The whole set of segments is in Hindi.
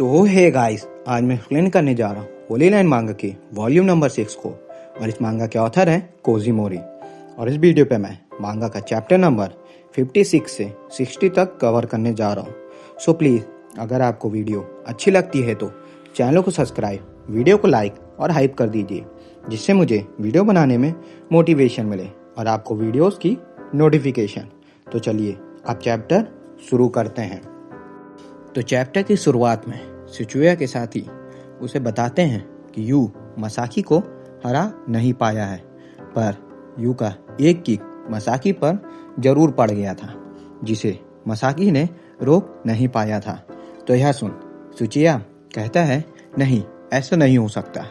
तो हे गाइस, आज मैं एक्सप्लेन करने जा रहा हूँ होली लाइन मांगा के वॉल्यूम नंबर 6 को। और इस मांगा के ऑथर हैं कोजी मोरी। और इस वीडियो पे मैं मांगा का चैप्टर नंबर 56 से 60 तक कवर करने जा रहा हूँ। सो प्लीज़, अगर आपको वीडियो अच्छी लगती है तो चैनल को सब्सक्राइब, वीडियो को लाइक और हाइप कर दीजिए, जिससे मुझे वीडियो बनाने में मोटिवेशन मिले और आपको वीडियोस की नोटिफिकेशन। तो चलिए आप चैप्टर शुरू करते हैं। तो चैप्टर की शुरुआत में सिचुया के साथी उसे बताते हैं कि यू मसाकी को हरा नहीं पाया है, पर यू का एक किक मसाकी पर जरूर पड़ गया था, जिसे मसाकी ने रोक नहीं पाया था। तो यह सुन सुचिया कहता है, नहीं, ऐसा नहीं हो सकता।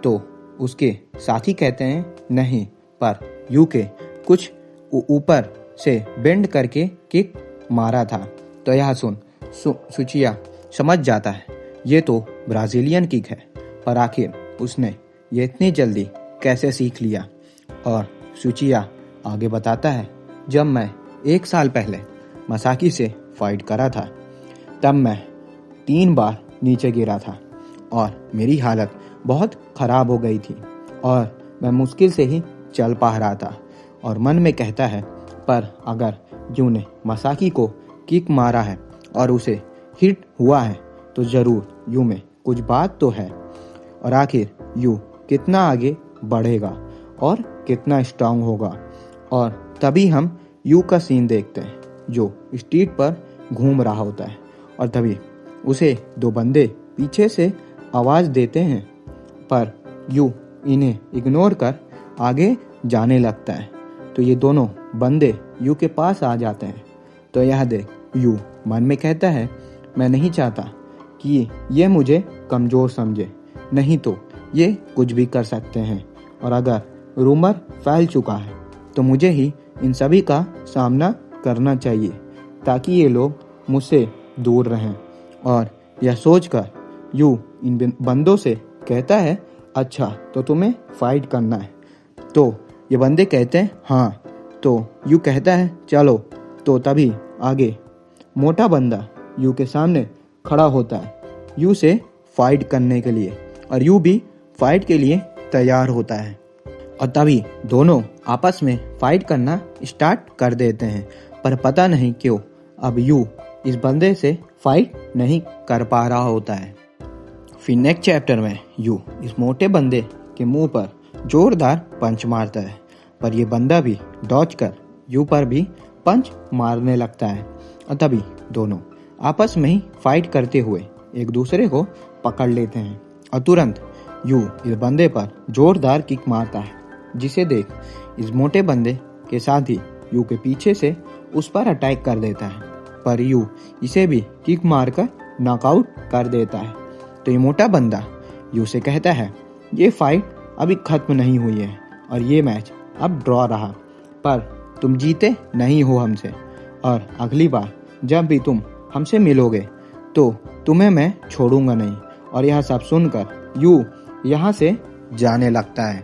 तो उसके साथी कहते हैं, नहीं, पर यू के कुछ ऊपर से बेंड करके किक मारा था। तो यह सुन सुचिया समझ जाता है, ये तो ब्राजीलियन किक है, पर आखिर उसने ये इतनी जल्दी कैसे सीख लिया। और सुचिया आगे बताता है, जब मैं 1 साल पहले मसाकी से फाइट करा था, तब मैं 3 बार नीचे गिरा था और मेरी हालत बहुत खराब हो गई थी और मैं मुश्किल से ही चल पा रहा था। और मन में कहता है, पर अगर यू ने मसाकी को किक मारा है और उसे हिट हुआ है तो जरूर यू में कुछ बात तो है। और आखिर यू कितना आगे बढ़ेगा और कितना स्ट्रांग होगा। और तभी हम यू का सीन देखते हैं, जो स्ट्रीट पर घूम रहा होता है। और तभी उसे 2 बंदे पीछे से आवाज देते हैं, पर यू इन्हें इग्नोर कर आगे जाने लगता है। तो ये दोनों बंदे यू के पास आ जाते हैं। तो यह देख यू मन में कहता है, मैं नहीं चाहता कि ये मुझे कमज़ोर समझे, नहीं तो ये कुछ भी कर सकते हैं। और अगर रूमर फैल चुका है तो मुझे ही इन सभी का सामना करना चाहिए, ताकि ये लोग मुझसे दूर रहें। और यह सोचकर यू इन बंदों से कहता है, अच्छा, तो तुम्हें फाइट करना है? तो ये बंदे कहते हैं, हाँ। तो यू कहता है, चलो। तो तभी आगे मोटा बंदा यू के सामने खड़ा होता है, यू से फाइट करने के लिए। और यू भी फाइट के लिए तैयार होता है। और तभी दोनों आपस में फाइट करना स्टार्ट कर देते हैं, पर पता नहीं क्यों अब यू इस बंदे से फाइट नहीं कर पा रहा होता है। फिर नेक्स्ट चैप्टर में यू इस मोटे बंदे के मुंह पर जोरदार पंच मारता है, पर यह बंदा भी डॉज कर यू पर भी पंच मारने लगता है। और तभी दोनों आपस में ही फाइट करते हुए एक दूसरे को पकड़ लेते हैं। और तुरंत यू इस बंदे पर जोरदार किक मारता है, जिसे देख इस मोटे बंदे के साथ ही यू के पीछे से उस पर अटैक कर देता है, पर यू इसे भी किक मारकर नॉकआउट कर देता है। तो ये मोटा बंदा यू से कहता है, ये फाइट अभी खत्म नहीं हुई है और ये मैच अब ड्रॉ रहा, पर तुम जीते नहीं हो हमसे, और अगली बार जब भी तुम हमसे मिलोगे तो तुम्हें मैं छोड़ूंगा नहीं। और यह सब सुनकर यू यहाँ से जाने लगता है।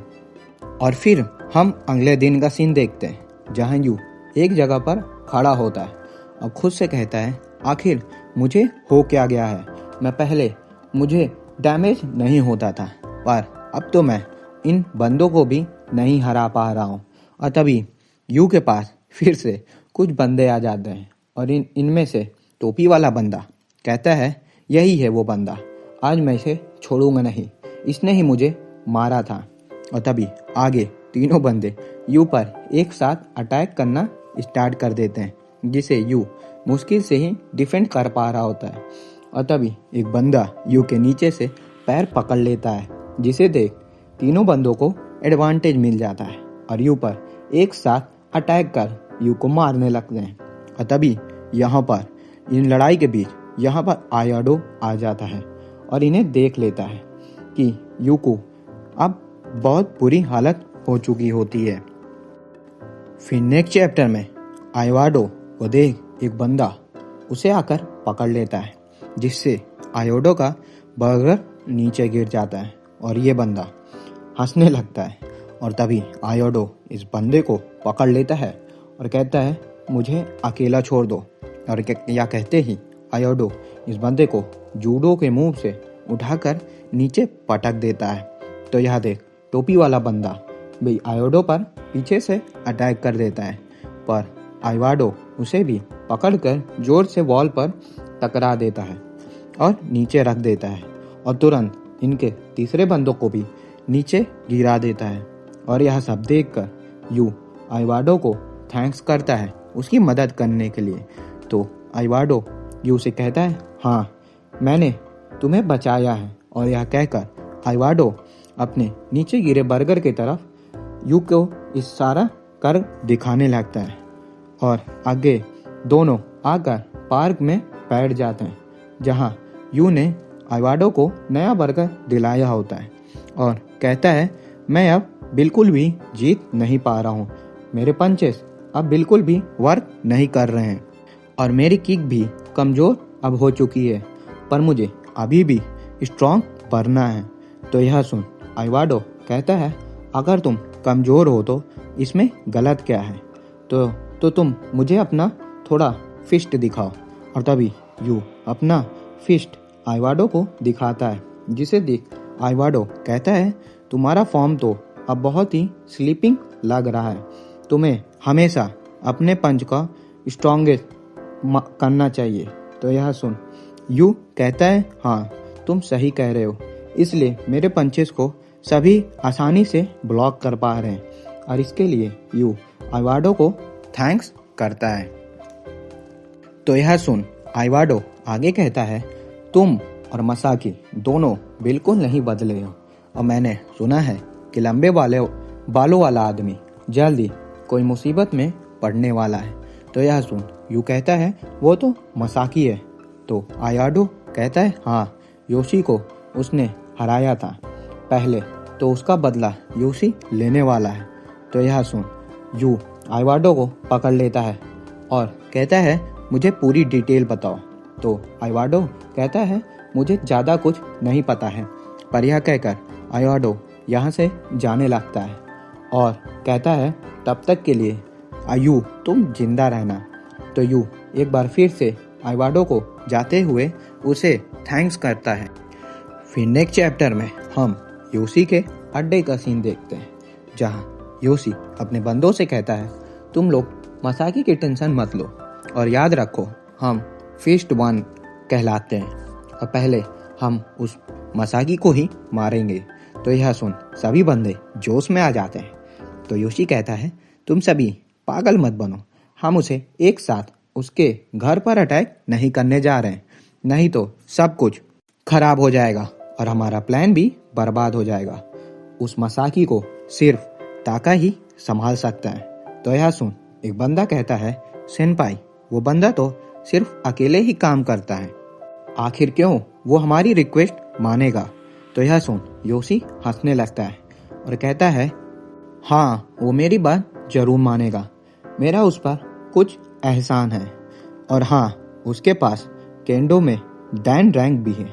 और फिर हम अगले दिन का सीन देखते हैं, जहाँ यू एक जगह पर खड़ा होता है और खुद से कहता है, आखिर मुझे हो क्या गया है? मैं पहले मुझे डैमेज नहीं होता था, पर अब तो मैं इन बंदों को भी नहीं हरा पा रहा हूँ। और तभी यू के पास फिर से कुछ बंदे आ जाते हैं और इनमें से टोपी वाला बंदा कहता है, यही है वो बंदा, आज मैं इसे छोड़ूंगा नहीं, इसने ही मुझे मारा था। और तभी आगे तीनों बंदे यू पर एक साथ अटैक करना स्टार्ट कर देते हैं, जिसे यू मुश्किल से ही डिफेंड कर पा रहा होता है। और तभी एक बंदा यू के नीचे से पैर पकड़ लेता है, जिसे देख तीनों बंदों को एडवांटेज मिल जाता है और यू पर एक साथ अटैक कर यू को मारने लगते हैं। और तभी यहाँ पर इन लड़ाई के बीच यहाँ पर आयाडो आ जाता है और इन्हें देख लेता है कि यू को अब बहुत बुरी हालत हो चुकी होती है। फिर नेक्स्ट चैप्टर में आयोडो को देख एक बंदा उसे आकर पकड़ लेता है, जिससे आयोडो का बर्गर नीचे गिर जाता है और ये बंदा हंसने लगता है। और तभी आयोडो इस बंदे को पकड़ लेता है और कहता है, मुझे अकेला छोड़ दो। और या कहते ही आयोडो इस बंदे को जूडो के मूव से उठाकर नीचे पटक देता है। तो यह देख टोपी वाला बंदा भी आयोडो पर पीछे से अटैक कर देता है, पर आइवाडो उसे भी पकड़कर जोर से वॉल पर टकरा देता है और नीचे रख देता है और तुरंत इनके तीसरे बंदों को भी नीचे गिरा देता है। और यह सब देखकर यू आइवाडो को थैंक्स करता है उसकी मदद करने के लिए। तो आइवाडो यू से कहता है, हाँ मैंने तुम्हें बचाया है। और यह कहकर आइवाडो अपने नीचे गिरे बर्गर की तरफ यू को इशारा कर दिखाने लगता है और आगे दोनों आकर पार्क में बैठ जाते हैं, जहां यू ने आइवाडो को नया बर्गर दिलाया होता है और कहता है, मैं अब बिल्कुल भी जीत नहीं पा रहा हूँ, मेरे पंचेस अब बिल्कुल भी वर्क नहीं कर रहे हैं और मेरी किक भी कमज़ोर अब हो चुकी है, पर मुझे अभी भी स्ट्रॉन्ग बनना है। तो यह सुन आइवाडो कहता है, अगर तुम कमज़ोर हो तो इसमें गलत क्या है, तो तुम मुझे अपना थोड़ा फिस्ट दिखाओ। और तभी यू अपना फिस्ट आइवाडो को दिखाता है, जिसे देख आइवाडो कहता है, तुम्हारा फॉर्म तो अब बहुत ही स्लीपिंग लग रहा है, तुम्हें हमेशा अपने पंच का स्ट्रॉन्गेस्ट करना चाहिए। तो यह सुन यू कहता है, हाँ तुम सही कह रहे हो, इसलिए मेरे पंचेस को सभी आसानी से ब्लॉक कर पा रहे हैं और इसके लिए यू आइवाडो को थैंक्स करता है। तो यह सुन आइवाडो आगे कहता है, तुम और मसाकी दोनों बिल्कुल नहीं बदले हो और मैंने सुना है कि लंबे बालों वाला आदमी जल्दी कोई मुसीबत में पड़ने वाला है। तो यह सुन यू कहता है, वो तो मसाकी है। तो आइवाडो कहता है, हाँ योशी को उसने हराया था पहले, तो उसका बदला योशी लेने वाला है। तो यह सुन यू आइवाडो को पकड़ लेता है और कहता है, मुझे पूरी डिटेल बताओ। तो आइवाडो कहता है, मुझे ज़्यादा कुछ नहीं पता है। पर यह कहकर आइवाडो यहाँ से जाने लगता है और कहता है, तब तक के लिए यू तुम जिंदा रहना। तो यू एक बार फिर से आइवाडो को जाते हुए उसे थैंक्स करता है। फिर नेक्स्ट चैप्टर में हम योशी के अड्डे का सीन देखते हैं, जहाँ योशी अपने बंदों से कहता है, तुम लोग मसाकी की टेंशन मत लो और याद रखो हम फिस्ट 1 कहलाते हैं और पहले हम उस मसाकी को ही मारेंगे। तो यह सुन सभी बंदे जोश में आ जाते हैं। तो योशी कहता है, तुम सभी पागल मत बनो, हम उसे एक साथ उसके घर पर अटैक नहीं करने जा रहे हैं, नहीं तो सब कुछ खराब हो जाएगा और हमारा प्लान भी बर्बाद हो जाएगा। उस मसाकी को सिर्फ ताका ही संभाल सकता है। तो यह सुन एक बंदा कहता है, सेनपाई वो बंदा तो सिर्फ अकेले ही काम करता है, आखिर क्यों वो हमारी रिक्वेस्ट मानेगा। तो यह सुन योशी हंसने लगता है और कहता है, हाँ वो मेरी बात जरूर मानेगा, मेरा उस पर कुछ एहसान है और हाँ उसके पास केंडो में डैन रैंक भी है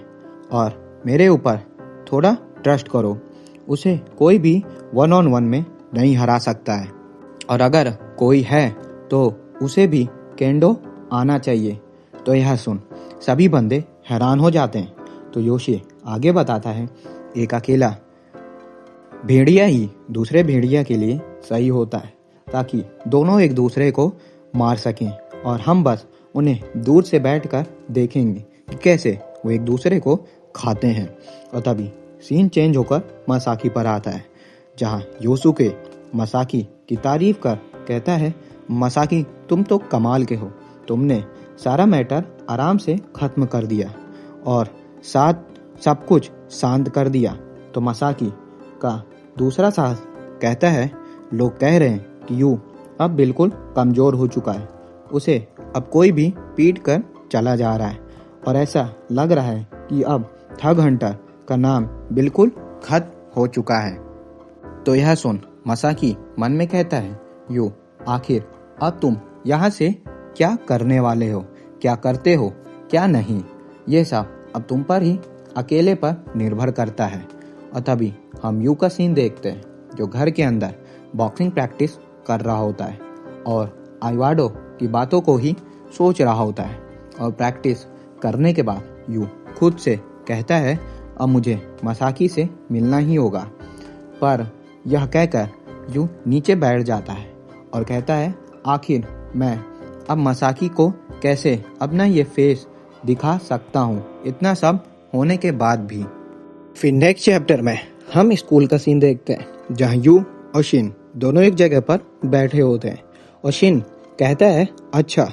और मेरे ऊपर थोड़ा ट्रस्ट करो, उसे कोई भी 1-on-1 में नहीं हरा सकता है और अगर कोई है तो उसे भी केंडो आना चाहिए। तो यह सुन सभी बंदे हैरान हो जाते हैं। तो योशी आगे बताता है, एक अकेला भेड़िया ही दूसरे भेड़िया के लिए सही होता है, ताकि दोनों एक दूसरे को मार सकें और हम बस उन्हें दूर से बैठकर देखेंगे कि कैसे वो एक दूसरे को खाते हैं। और तभी सीन चेंज होकर मसाकी पर आता है, जहाँ योसुके मसाकी की तारीफ कर कहता है, मसाकी तुम तो कमाल के हो, तुमने सारा मैटर आराम से खत्म कर दिया और साथ सब कुछ शांत कर दिया। तो मसाकी का दूसरा साथ कहता है, लोग कह रहे हैं कि यू अब बिल्कुल कमज़ोर हो चुका है, उसे अब कोई भी पीट कर चला जा रहा है और ऐसा लग रहा है कि अब थग हंटर का नाम बिल्कुल खत्म हो चुका है। तो यह सुन मसाकी मन में कहता है, यू आखिर अब तुम यहाँ से क्या करने वाले हो, क्या करते हो क्या नहीं, ये सब अब तुम पर ही अकेले पर निर्भर करता है। और तभी हम यू का सीन देखते हैं, जो घर के अंदर बॉक्सिंग प्रैक्टिस कर रहा होता है और आइवाडो की बातों को ही सोच रहा होता है और प्रैक्टिस करने के बाद यू खुद से कहता है अब मुझे मसाकी से मिलना ही होगा। पर यह कहकर यू नीचे बैठ जाता है और कहता है आखिर मैं अब मसाकी को कैसे अपना ये फेस दिखा सकता हूँ इतना सब होने के बाद भी। फिर नेक्स्ट चैप्टर में हम स्कूल का सीन देखते हैं जहाँ यू और शिन दोनों एक जगह पर बैठे होते हैं और शिन कहता है अच्छा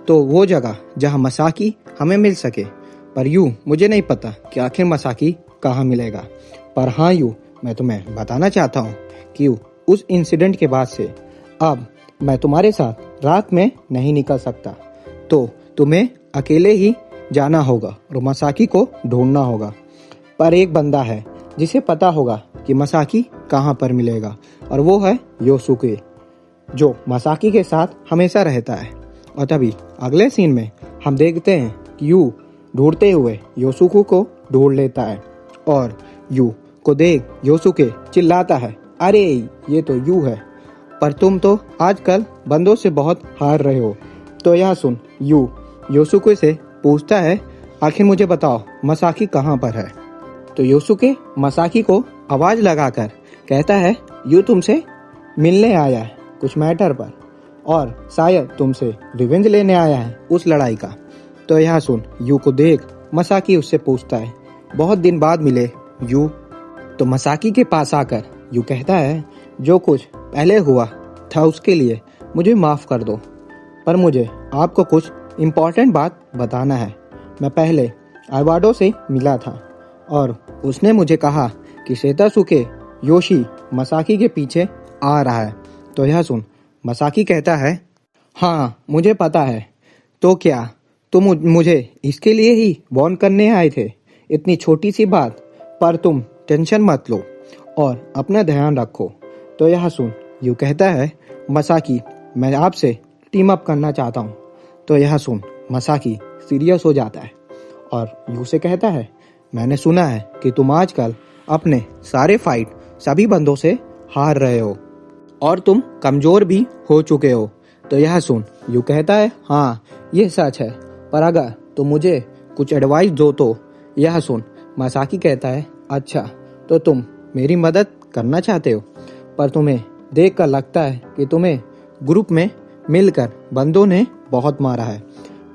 तो वो जगह जहाँ मसाकी हमें मिल सके, पर यू मुझे नहीं पता कि आखिर मसाकी कहाँ मिलेगा। पर हाँ यू मैं तुम्हें बताना चाहता हूँ कि उस इंसिडेंट के बाद से अब मैं तुम्हारे साथ रात में नहीं निकल सकता, तो तुम्हें अकेले ही जाना होगा और मसाकी को ढूंढना होगा। पर एक बंदा है जिसे पता होगा कि मसाकी कहाँ पर मिलेगा और वो है योसुके, जो मसाकी के साथ हमेशा रहता है। और तभी अगले सीन में हम देखते हैं कि यू ढूंढते हुए योसुके को ढूंढ लेता है और यू को देख योसुके चिल्लाता है अरे ये तो यू है, पर तुम तो आजकल बंदों से बहुत हार रहे हो। तो यह सुन यू योसुके से पूछता है आखिर मुझे बताओ मसाकी कहाँ पर है। तो योसुके मसाकी को आवाज लगाकर कहता है यू तुमसे मिलने आया है कुछ मैटर पर और शायद तुमसे रिवेंज लेने आया है उस लड़ाई का। तो यह सुन यू को देख मसाकी उससे पूछता है बहुत दिन बाद मिले यू। तो मसाकी के पास आकर यू कहता है जो कुछ पहले हुआ था उसके लिए मुझे माफ कर दो, पर मुझे आपको कुछ इम्पोर्टेंट बात बताना है। मैं पहले आइवाडो से मिला था और उसने मुझे कहा कि सेतासुके योशी मसाकी के पीछे आ रहा है। तो यह सुन मसाकी कहता है हाँ मुझे पता है, तो क्या तुम मुझे इसके लिए ही वार्न करने आए थे? इतनी छोटी सी बात पर तुम टेंशन मत लो और अपना ध्यान रखो। तो यह सुन यू कहता है मसाकी मैं आपसे टीम अप करना चाहता हूँ। तो यह सुन मसाकी सीरियस हो जाता है और यू से कहता है मैंने सुना है कि तुम आजकल अपने सारे फाइट सभी बंदों से हार रहे हो और तुम कमजोर भी हो चुके हो। तो यह सुन यू कहता है हाँ ये सच है, पर अगर तुम मुझे कुछ एडवाइस दो। तो यह सुन मसाकी कहता है अच्छा तो तुम मेरी मदद करना चाहते हो, पर तुम्हें देखकर लगता है कि तुम्हें ग्रुप में मिलकर बंदों ने बहुत मारा है,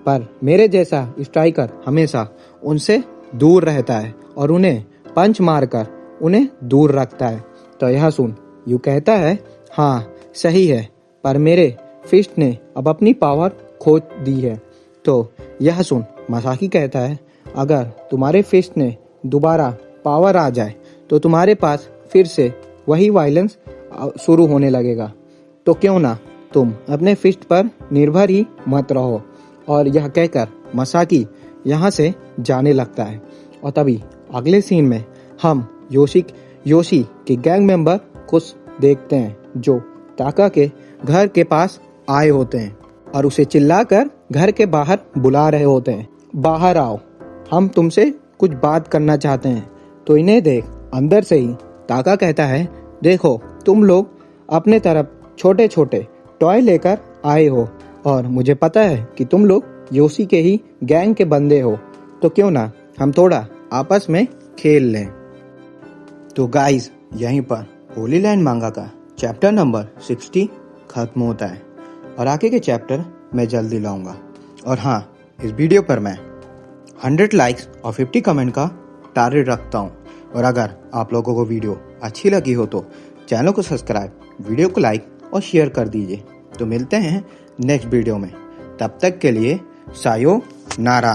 पर मेरे जैसा स्ट्राइकर हमेशा उनसे दूर रहता है और उन्हें पंच मारकर उन्हें दूर रखता है। तो यह सुन यू कहता है हाँ सही है, पर मेरे फिस्ट ने अब अपनी पावर खो दी है। तो यह सुन मसाकी कहता है अगर तुम्हारे फिस्ट ने दोबारा पावर आ जाए तो तुम्हारे पास फिर से वही वायलेंस शुरू होने लगेगा, तो क्यों ना तुम अपने फिस्ट पर निर्भर ही मत रहो। और यह कहकर मसाकी यहाँ से जाने लगता है। और तभी अगले सीन में हम योशी के गैंग मेंबर को देखते हैं जो ताका के घर के पास आए होते हैं और उसे चिल्लाकर घर के बाहर बुला रहे होते हैं बाहर आओ हम तुमसे कुछ बात करना चाहते हैं। तो इन्हें देख अंदर से ही ताका कहता है देखो तुम लोग अपने तरफ छोटे छोटे टॉय लेकर आए हो और मुझे पता है कि तुम लोग योशी के ही गैंग के बंदे हो, तो क्यों ना हम थोड़ा आपस में खेल लें। तो गाइस यहीं पर होली लैंड मांगा का चैप्टर नंबर 60 खत्म होता है और आगे के चैप्टर मैं जल्दी लाऊंगा। और हाँ इस वीडियो पर मैं 100 लाइक्स और 50 कमेंट का टारगेट रखता हूँ। और अगर आप लोगों को वीडियो अच्छी लगी हो तो चैनल को सब्सक्राइब, वीडियो को लाइक और शेयर कर दीजिए। तो मिलते हैं नेक्स्ट वीडियो में, तब तक के लिए सायोनारा।